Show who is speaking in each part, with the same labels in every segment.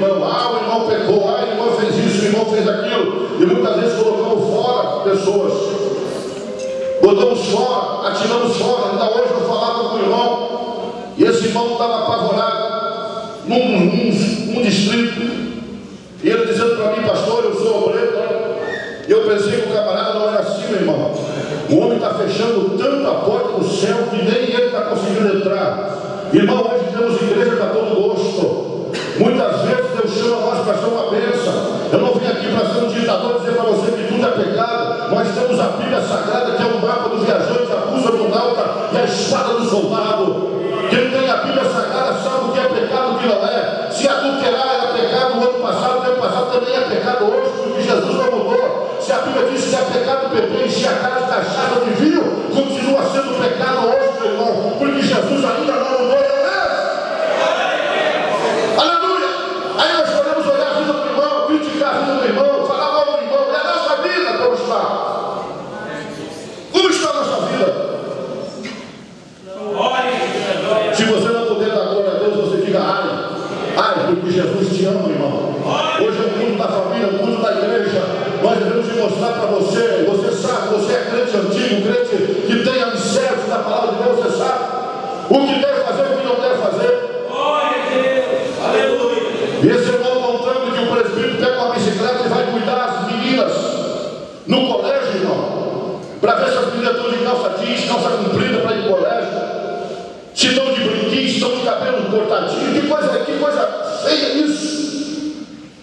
Speaker 1: irmão. Ah, o irmão pecou, ah, o irmão fez isso, o irmão fez aquilo. E muitas vezes colocamos fora pessoas. Botamos fora, atiramos fora. Ainda hoje eu falava com o irmão, e esse irmão estava apavorado num distrito. E ele dizendo para mim: pastor, eu sou obreiro. E eu pensei que o camarada não era assim, meu irmão. O homem está fechando tanto a porta do céu que nem ele está conseguindo entrar. Irmão, hoje temos igreja para todo gosto. Muitas vezes Deus chama nós para ser uma bênção. Eu não vim aqui para ser um ditador dizer para você que tudo é pecado. Nós temos a Bíblia Sagrada, que é o mapa dos viajantes, a bússola do náutica e a espada do soldado. Quem tem a Bíblia Sagrada sabe o que é pecado e o que não é. Se adulterar era pecado no ano passado também é pecado hoje, porque Jesus não mudou. Se a Bíblia diz que é pecado beber, encher a cara de cachaça de vinho, continua sendo pecado hoje, meu irmão, porque Jesus ainda não mudou, não é? Aleluia! Aí nós podemos olhar a vida do irmão, criticar a vida do irmão, falar mal do irmão, e a nossa vida como está? Como está a nossa vida? Se você não puder dar glória a Deus, você diga ai, porque Jesus te ama, irmão. Hoje é o culto da família, o culto da igreja. Nós devemos mostrar para você. Você sabe, você é crente antigo, crente que tem alicerce da palavra de Deus. Você sabe o que deve fazer e o que não deve fazer.
Speaker 2: Glória a Deus, aleluia.
Speaker 1: E esse irmão contando que o presbítero pega uma bicicleta e vai cuidar as meninas no colégio, irmão, para ver se as meninas estão de calça jeans, calça comprida para ir no colégio, se estão de brinquinho, se estão de cabelo cortadinho. Que coisa feia isso.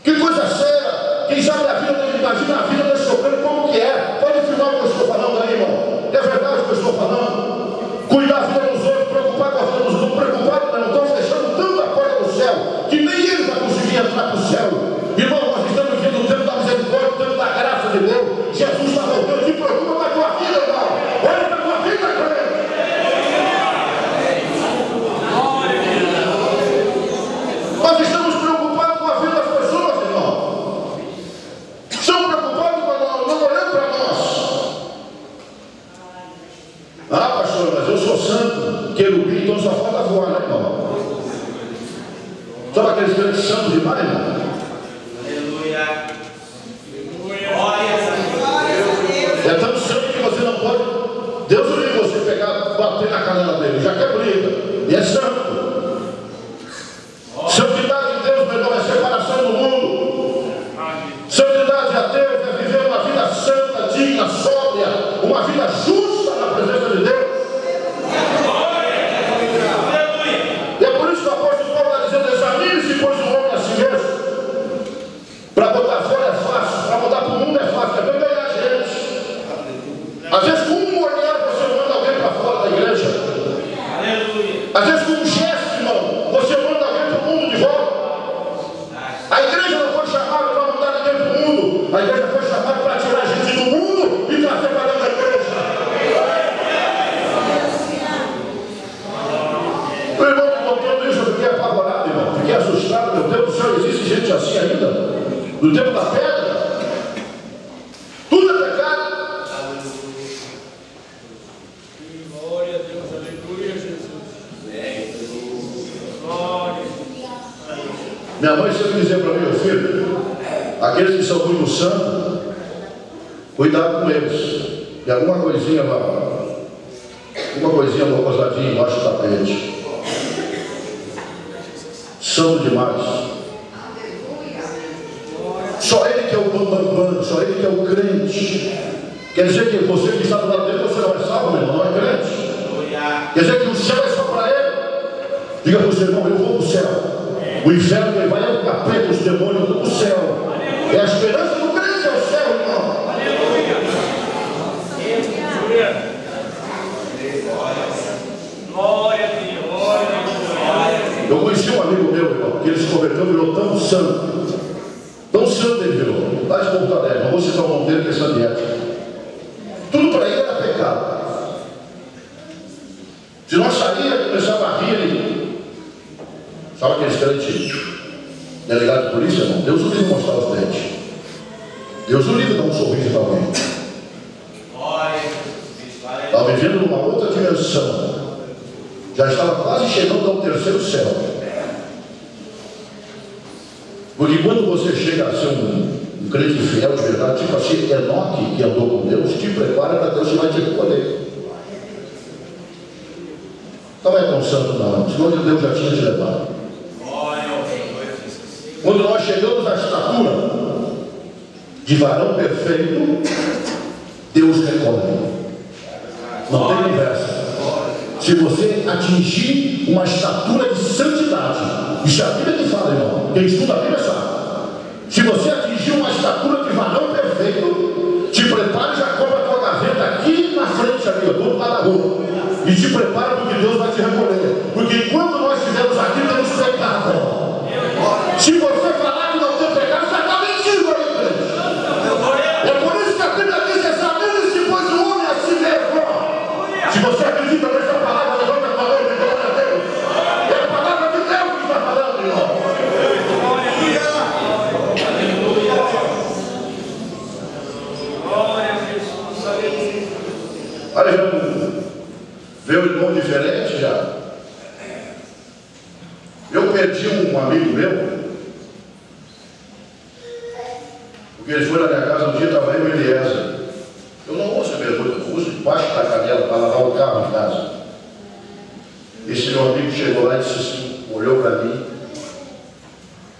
Speaker 1: Que coisa séria. Quem sabe a vida, imagina a vida desse obreiro como que é. Pode filmar o que eu estou falando aí, irmão. É verdade o que eu estou falando. Cuidar a vida dos outros, preocupar com a vida dos outros, preocupado, não estão fechando tanto a porta do céu, que nem ele vai conseguir entrar para o céu. Irmão, nós estamos vivendo o tempo da misericórdia, o tempo da graça de Deus. Jesus está voltando. Se preocupa com a tua vida, irmão. Olha para a tua vida, crente. Nós estamos preocupados com a vida das pessoas, irmão. Estamos preocupados com não olhando para nós. Ah, pastor, mas eu sou santo, querubim, então só falta voar, né, irmão? Sabe aqueles grandes santos demais, irmão?
Speaker 2: Aleluia.
Speaker 1: É tão santo que você não pode. Deus livre você pegar, bater na canela dele, já que é briga. E é santo. Santidade de Deus, meu irmão, é separação do mundo. Santidade a Deus é viver uma vida santa, digna, sóbria, uma vida justa na presença de Deus. E é por isso que o apóstolo Paulo está dizendo: examine-se, pois, o homem a si mesmo. Para botar fora é fácil, para botar para o mundo é fácil, é bem ganhar gente. Às vezes com um olhar você manda alguém para fora da igreja. Às vezes com um gesto, irmão, você manda alguém para o mundo de volta. A igreja não foi chamada para mandar ninguém para o mundo. A igreja foi chamada para tirar a gente do mundo e trazer para dentro da igreja. O irmão me contando isso, eu fiquei apavorado, irmão. Fiquei assustado. Meu Deus do céu, existe gente assim ainda? No tempo da pedra? Tudo é pecado.
Speaker 2: Glória a Deus, aleluia, Jesus. Glória.
Speaker 1: Minha mãe sempre dizia para mim: meu filho, aqueles que são muito santos, cuidado com eles. E alguma coisinha lá, uma coisinha rosadinha embaixo do tapete. Santo demais. Só ele que é o bambambam, só ele que é o crente. Quer dizer que você que está do lado dele, você não é salvo, meu irmão, não é crente. Quer dizer que o céu é só para ele. Diga para o seu irmão: eu vou para o céu. O inferno que ele vai é o capeta, os demônios do céu. É a esperança do crente, é o céu, irmão.
Speaker 2: Glória a Deus, glória a Deus.
Speaker 1: Eu conheci um amigo meu, irmão, que ele se converteu, virou tão santo. Tão santo ele virou. Lá de Ponta Alegre, não vou citar o nome dele, que é santo ética. Tudo para ele era pecado. Se nós saímos, começava a rir ali. Sabe aqueles crentes delegado de polícia, irmão? Deus o livre mostrar os dentes. Deus o livre dar um sorriso para alguém. Estava vivendo numa outra dimensão. Já estava quase chegando ao terceiro céu. Porque quando você chega a ser um crente fiel de verdade, tipo assim, Enoque, que andou com Deus, te prepara para Deus, você vai te recolher. Não é tão santo não, senão Deus já tinha te levado. Quando nós chegamos à estatura de varão perfeito, Deus recolhe. Não tem conversa. Se você atingir uma estatura de santidade, isso é a Bíblia que fala, irmão. Quem estuda a Bíblia sabe. Se você atingir uma estatura de varão perfeito, te prepare, já compra a tua gaveta aqui na frente, ali, do outro lado da rua. E te prepara porque Deus vai te recolher. Porque enquanto nós estivermos aqui, temos pecado. Se você falar que não tem pecado, você está mentindo aí, crente. É por isso que a Bíblia diz: examine-se, pois o homem a si mesmo. Se você acredita nessa palavra, levanta a mão e glória a Deus. É a palavra de Deus que está falando, irmão. Olha, já vê o irmão diferente já. Eu perdi um amigo meu, porque ele foi na minha casa um dia, estava eu e Eliezer. Eu não uso bermuda, eu uso debaixo da canela para lavar o carro em casa. Esse meu amigo chegou lá e disse assim, olhou para mim,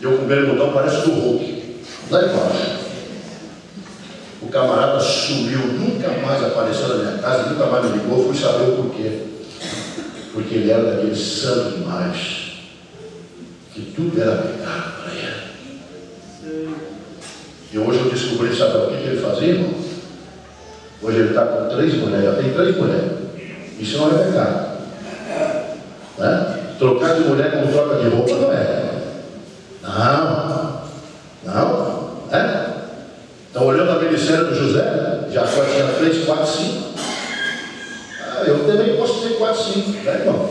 Speaker 1: e eu com bermudão parece do Hulk, lá embaixo. O camarada sumiu, nunca mais apareceu na minha casa, nunca mais me ligou, fui saber o porquê. Porque ele era daquele santo demais, que tudo era pecado para ele. E hoje eu descobri, sabe o que ele fazia, irmão? Hoje ele está com 3 mulheres, já tem 3 mulheres. Isso não é pecado. Né? Trocar de mulher com troca de roupa não é. Não. É? Então, olhando a ministério do José, já só tinha 3, 4, 5. Eu também posso ter 4, 5, né, irmão?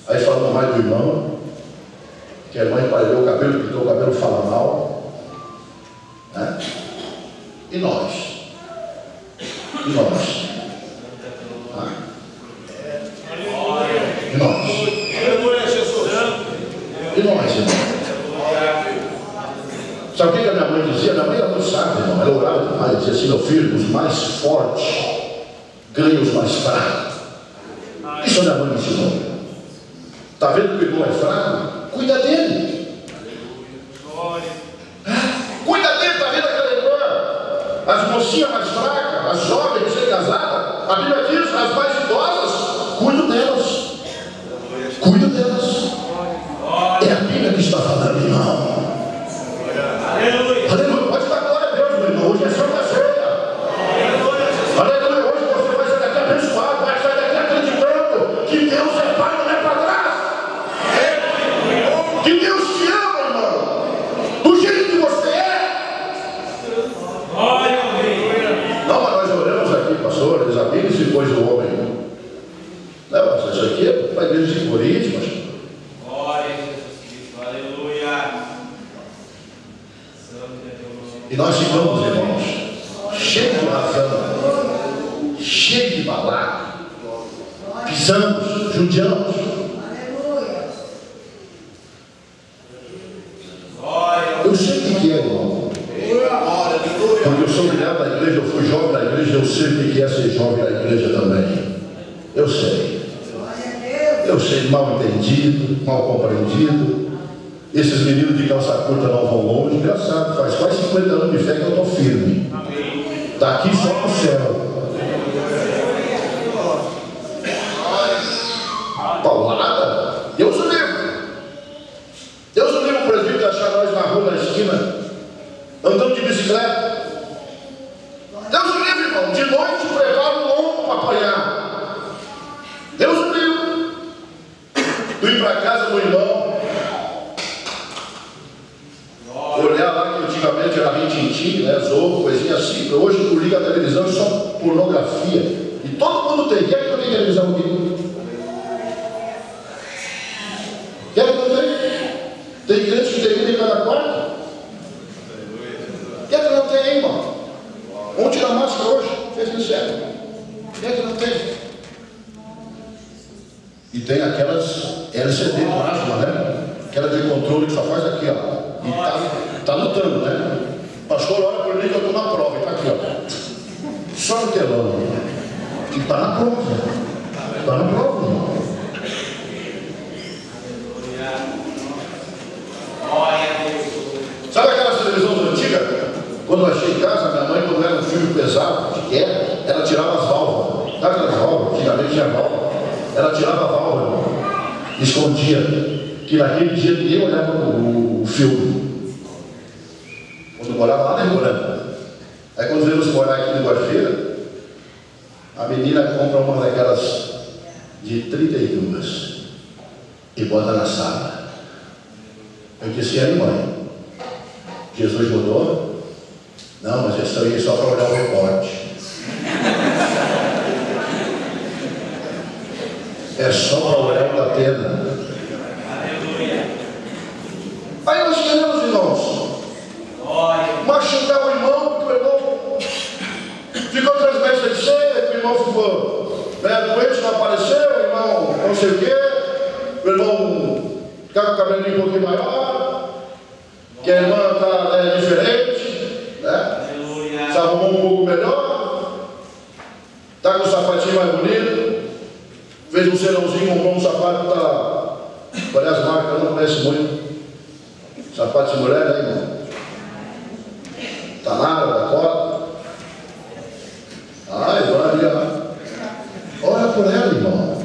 Speaker 1: Aí falando mais do irmão, que a irmã emparelhou o cabelo, pintou o cabelo, fala mal. Né? E nós? E nós? E nós? E nós, irmão? Sabe o que a minha mãe dizia? Minha mãe era muito sábia, irmão. Ela orava demais, dizia assim: meu filho, os mais fortes ganham os mais fracos. Isso a minha mãe me ensinou. Está vendo que o irmão é fraco? Cuida dele. Cuida dele, está vendo aquela irmã? As mocinhas mais fracas, as jovens recém-casadas, a Bíblia diz: as mais idosas, cuida delas. Cuida delas. É a Bíblia que está falando, irmão. Aleluia. Pode dar glória a Deus, meu irmão. Hoje é sexta-feira. Aleluia. Hoje você vai sair daqui abençoado, vai sair daqui acreditando que Deus é pai, não é padrasto. Que Deus te ama, irmão. Do jeito que você é. Não, mas nós oramos aqui, pastor, examine-se depois do homem. Não, mas isso aqui é para a igreja de Coríntios, pastor. E nós ficamos, irmãos, cheios de razão, cheios de balaco, pisamos, judiamos. Eu sei o que é, irmão. Porque eu sou criado na igreja, eu fui jovem na igreja, eu sei o que é ser jovem na igreja também. Eu sei. Eu sei, mal entendido, mal compreendido. Esses meninos de calça curta não vão longe, engraçado, faz quase 50 anos de fé que eu estou firme. Daqui só para o céu. Paulada? Deus o livre. Deus o livre, o presbítero de achar nós na rua, na esquina, andando de bicicleta. Deus o livre, irmão. De noite prepara um lombo para apanhar. Deus o livre. Tu ir para casa do irmão, olhar lá que antigamente era rintintim, né, zorro, coisinha assim. Hoje tu liga a televisão e só pornografia. E todo mundo tem. Quem é que não tem televisão aqui? Quem é que não tem? Tem crente que tem vida em cada quarto? Quem é que não tem, irmão? Vamos tirar a máscara hoje? Fez sincero. Quem é que não tem? E tem aquelas LCD plasma, né? Aquela de controle ouvidos só faz aqui, ó. E tá lutando, né? O pastor olha por mim que eu estou na prova, e tá aqui, ó. Só no telão. E tá na prova. Tá na prova, irmão. Sabe aquelas televisões antigas? Quando eu achei em casa, minha mãe, quando era um filme pesado, de guerra, ela tirava as válvulas. Sabe aquelas válvulas? Antigamente tinha válvula. Ela tirava a válvula, irmão. Escondia. Que naquele dia ninguém olhava o filme. Quando eu morava lá na Rio Branco. Aí quando viemos morar aqui em Guajeira, a menina compra uma daquelas de 32 e bota na sala. Eu disse, e aí, mãe? Jesus mudou? Não, mas isso aí é só para olhar o recorte. É só para olhar o da tenda. Aí nós queremos, irmãos, machucar o irmão, porque o irmão ficou 3 meses sem ser, o irmão ficou doente, não apareceu, o irmão não sei o quê, o irmão ficar com o cabelinho um pouquinho maior, que a irmã está diferente, né? Se arrumou um pouco melhor, está com o sapatinho mais bonito, fez um serãozinho, comprou um sapato, está. Olha as marcas, eu não conheço muito. Sapato de mulher, né, irmão? Tá nada, da cota. Ai, olha. Olha por ela, irmão.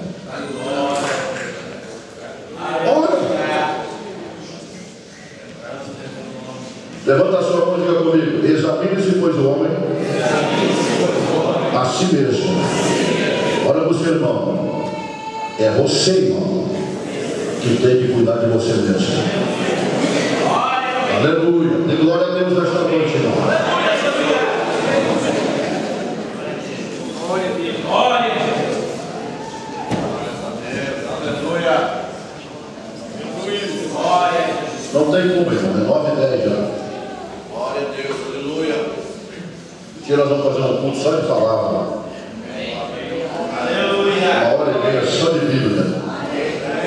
Speaker 1: Olha. Levanta a sua mão e diga comigo. Examine-se, pois, o homem a si mesmo. Olha para o seu irmão. É você, irmão, que tem que cuidar de você mesmo. Aleluia. Dê glória a Deus nesta noite, irmão.
Speaker 2: Glória a Deus. Aleluia.
Speaker 1: Não tem como, irmão. É 9h10 já.
Speaker 2: Glória a Deus. Aleluia.
Speaker 1: Tira, nós vamos fazer um culto só de palavra.
Speaker 2: Aleluia.
Speaker 1: Uma hora e meia só de Bíblia.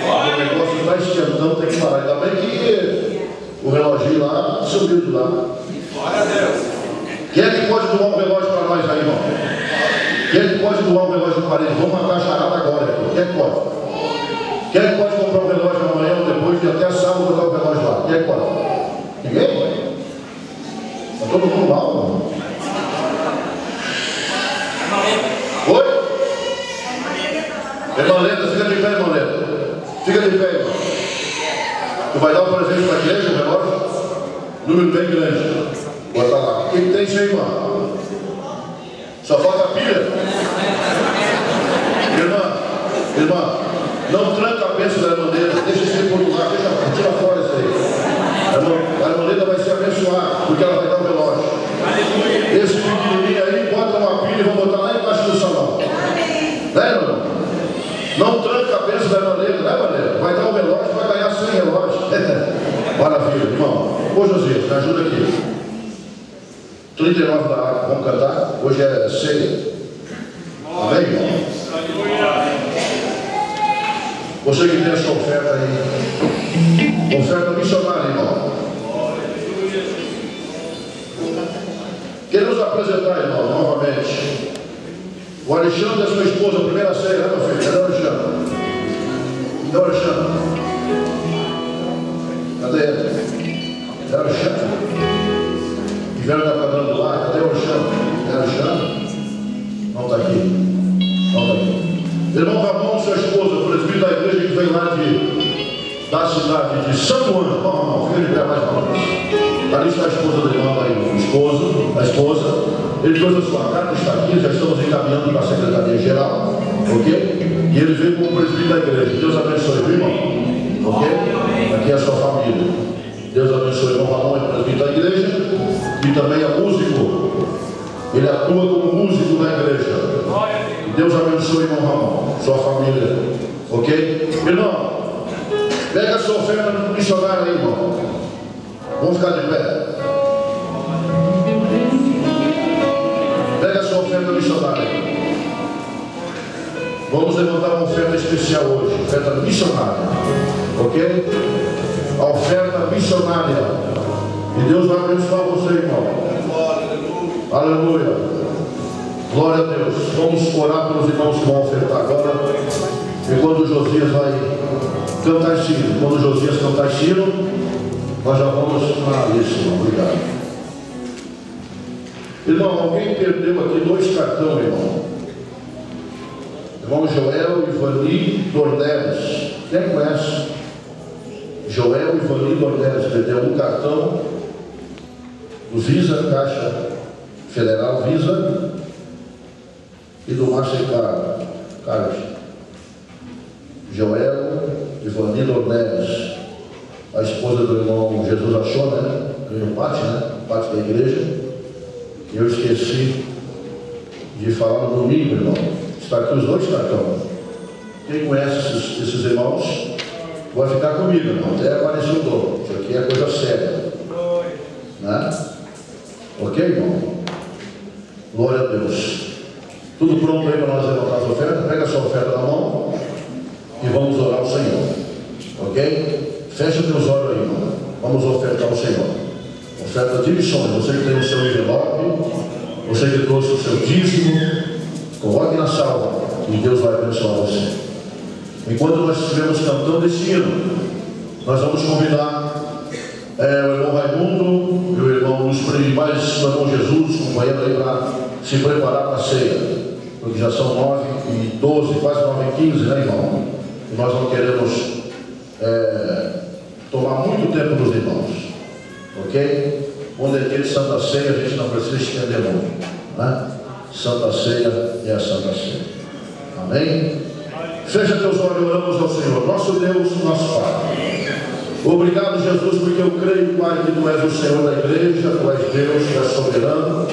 Speaker 1: O negócio está esquentando, tem que parar. Ainda bem que o reloginho lá subiu de lá.
Speaker 2: Glória a Deus.
Speaker 1: Quem é que pode doar um relógio para nós aí, irmão? Quem é que pode doar um relógio para parede? Vamos matar a charada agora, irmão. Quem é que pode? Quem é que pode comprar um relógio amanhã ou depois de até sábado botar o relógio lá? Quem é que pode? Ninguém? Está todo mundo mal, irmão. Oi? Irmã Lenda, fica de pé, irmã Lenda. Fica de pé, irmão. Tu vai dar um presente para a igreja, o relógio? Número bem grande. Bota lá. O que tem isso aí, irmão? Só falta a pilha? Irmã, não tranca a bênção da irmã Lenda. Deixa isso aí por lugar. Tira fora isso aí. A irmã Lenda vai ser abençoada, porque ela vai dar o relógio. Esse pequenininho aí, bota uma pilha e vamos botar lá embaixo do salão. Né, irmão? Não tranca a bênção da irmã Lenda, né, irmã Lenda? Vai dar o relógio, vai ganhar 100 relógios. Maravilha, irmão. Ô Josias, me ajuda aqui. 39 da água, vamos cantar? Hoje é ceia. Amém, irmão? Você que tem essa oferta aí, oferta missionária, irmão. Queremos apresentar, irmão, novamente. O Alexandre e a sua esposa, a primeira ceia, né, meu filho? Cadê o Alexandre? Cadê o Alexandre? Cadê ele? Cadê o Alexandre? E vieram da quadrão do lar, cadê o Alexandre? Cadê o Alexandre? Não está aqui. Não está aqui. Irmão Ramon, sua esposa, o presbítero da igreja que vem lá da cidade de São Juan. Vamos, fica de pé mais uma vez. Ali está a esposa do irmão, aí, a esposa. Ele trouxe a sua carta, está aqui, já estamos encaminhando para a Secretaria Geral, ok? E ele veio como presbítero da igreja. Deus abençoe, viu, irmão? Ok? Aqui é a sua família. Deus abençoe o irmão Ramon, é presbítero da igreja, e também é músico. Ele atua como músico na igreja. Deus abençoe, irmão Ramon, sua família, ok? Irmão, pega a sua oferta missionária aí, irmão. Vamos ficar de pé. Pega a sua oferta missionária. Vamos levantar uma oferta especial hoje, oferta missionária, ok? A a oferta missionária. E Deus vai abençoar você, irmão. Aleluia. Glória a Deus. Vamos orar pelos irmãos que vão ofertar agora. E quando Josias vai cantar esse hino, quando Josias cantar esse hino, nós já vamos para isso, irmão. Obrigado. Irmão, alguém perdeu aqui 2 cartões, irmão. Irmão Joel Ivani Dornelis. Quem conhece? Joel Ivani Dornelis perdeu um cartão do Visa, Caixa Federal Visa, e do Mastercard. Joel Ivani Dornelis, a esposa do irmão Jesus achou, né? Do irmão Pati, né? Pati da igreja. E eu esqueci de falar no domingo, irmão. Está aqui os 2 cartões. Quem conhece esses irmãos, vai ficar comigo, irmão. Até apareceu o dono. Isso aqui é coisa séria. Né? Ok, irmão? Glória a Deus. Tudo pronto aí para nós levantar as ofertas? Pega a sua oferta na mão e vamos orar ao Senhor. Ok? Fecha teus olhos aí, irmão. Vamos ofertar ao Senhor. Oferta de missões. Você que tem o seu envelope, você que trouxe o seu dízimo, coloque na salva e Deus vai abençoar você. Enquanto nós estivermos cantando esse hino, nós vamos convidar o irmão Raimundo e o irmão Luiz Freire, mais o irmão Jesus, companheiro aí, para se preparar para a ceia, porque já são 9h12, quase 9h15, né, irmão? E nós não queremos tomar muito tempo dos irmãos, ok? Quando é dia de Santa Ceia, a gente não precisa estender muito, né? Santa Ceia é a Santa Ceia. Amém? Fecha teus olhos, oramos ao Senhor. Nosso Deus, nosso Pai. Obrigado, Jesus, porque eu creio, Pai, que Tu és o Senhor da igreja, Tu és Deus, Tu és soberano,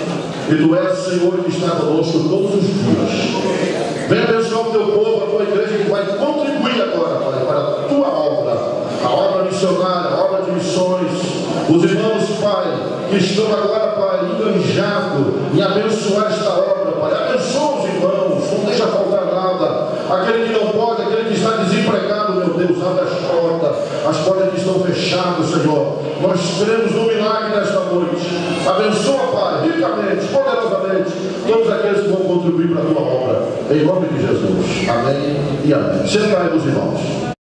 Speaker 1: e Tu és o Senhor que está conosco todos os dias. Venha abençoar o Teu povo, a Tua igreja, que vai contribuir agora, Pai, para a Tua obra, a obra missionária, a obra de missões. Os irmãos, Pai, que estão agora, Pai, enganjados em abençoar esta obra, Pai. Abençoa os irmãos, não deixa faltar nada. Aquele que não pode, aquele que está desempregado, meu Deus, abre as portas que estão fechadas, Senhor. Nós queremos um milagre nesta noite. Abençoa, Pai, ricamente, poderosamente, todos aqueles que vão contribuir para a Tua obra. Em nome de Jesus. Amém e amém. Senta aí, meus irmãos.